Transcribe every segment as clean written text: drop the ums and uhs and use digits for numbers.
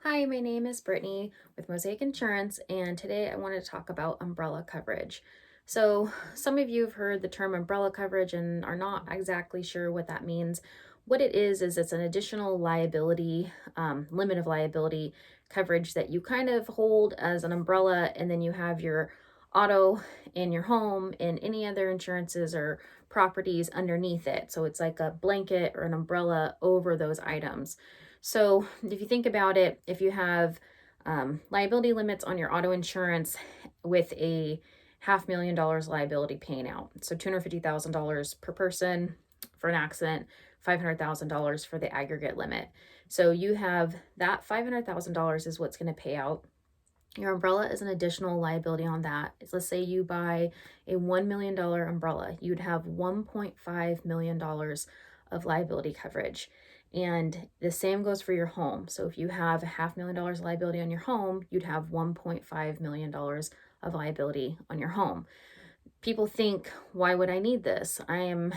Hi, my name is Brittany with Mosaic Insurance, and today I want to talk about umbrella coverage. So, some of you have heard the term umbrella coverage and are not exactly sure what that means. What it is it's an additional liability, limit of liability coverage that you kind of hold as an umbrella, and then you have your auto and your home and any other insurances or properties underneath it. So, it's like a blanket or an umbrella over those items. So if you think about it, if you have liability limits on your auto insurance with a $500,000 liability paying out, so $250,000 per person for an accident, $500,000 for the aggregate limit. So you have that $500,000 is what's going to pay out. Your umbrella is an additional liability on that. Let's say you buy a $1 million umbrella, you'd have $1.5 million of liability coverage. And the same goes for your home. So if you have a $500,000 liability on your home, you'd have $1.5 million of liability on your home. People think, why would I need this? I am,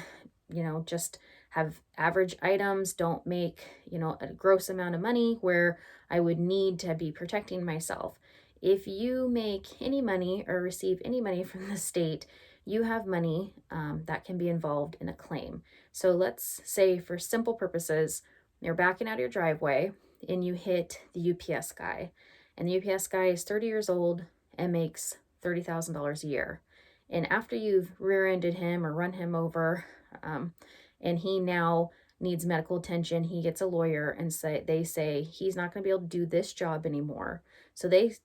just have average items, don't make, a gross amount of money where I would need to be protecting myself. If you make any money or receive any money from the state, you have money that can be involved in a claim. So let's say, for simple purposes, you're backing out of your driveway and you hit the UPS guy, and the UPS guy is 30 years old and makes $30,000 a year. And after you've rear-ended him or run him over, and he now needs medical attention, he gets a lawyer and they say he's not going to be able to do this job anymore. So they,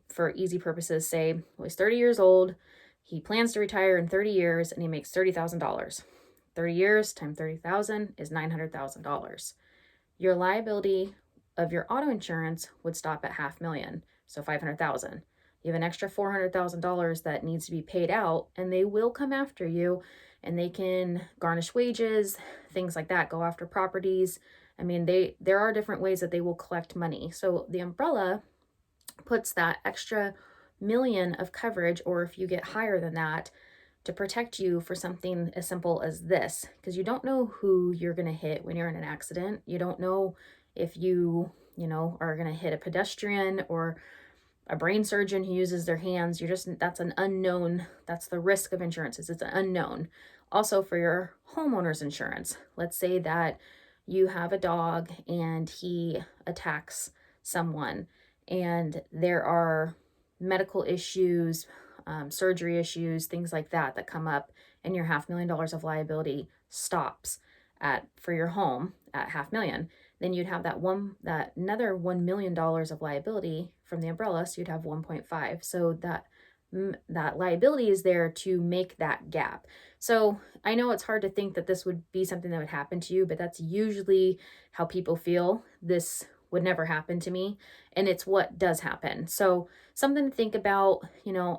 for easy purposes, say, well, he's 30 years old, he plans to retire in 30 years, and he makes $30,000. 30 years times 30,000 is $900,000. Your liability of your auto insurance would stop at 500,000, so 500,000. You have an extra $400,000 that needs to be paid out, and they will come after you, and they can garnish wages, things like that, go after properties. I mean, there are different ways that they will collect money. So the umbrella puts that extra million of coverage, or if you get higher than that, to protect you for something as simple as this, because you don't know who you're going to hit when you're in an accident. You don't know if are going to hit a pedestrian or a brain surgeon who uses their hands. That's an unknown. That's the risk of insurance, is it's an unknown. Also, for your homeowner's insurance, let's say that you have a dog and he attacks someone, and there are medical issues, surgery issues, things like that come up, and your $500,000 of liability stops for your home at 500,000. Then you'd have that another $1 million of liability from the umbrella, so you'd have 1.5. So that liability is there to make that gap. So I know it's hard to think that this would be something that would happen to you, but that's usually how people feel. This would never happen to me, and it's what does happen. So something to think about.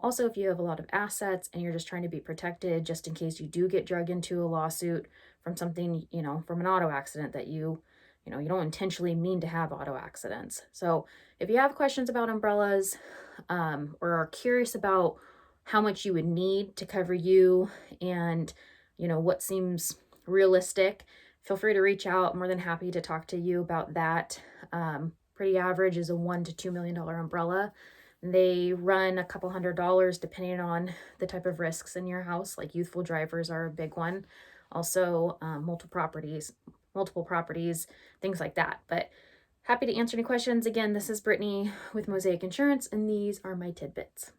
Also, if you have a lot of assets and you're just trying to be protected just in case you do get dragged into a lawsuit from something, from an auto accident that you don't intentionally mean to have auto accidents. So if you have questions about umbrellas, or are curious about how much you would need to cover you, and what seems realistic, feel free to reach out. I'm more than happy to talk to you about that. Pretty average is a $1 to $2 million umbrella. They run a couple $100 depending on the type of risks in your house, like youthful drivers are a big one. Also, multiple properties, things like that. But happy to answer any questions. Again, this is Brittany with Mosaic Insurance, and these are my tidbits.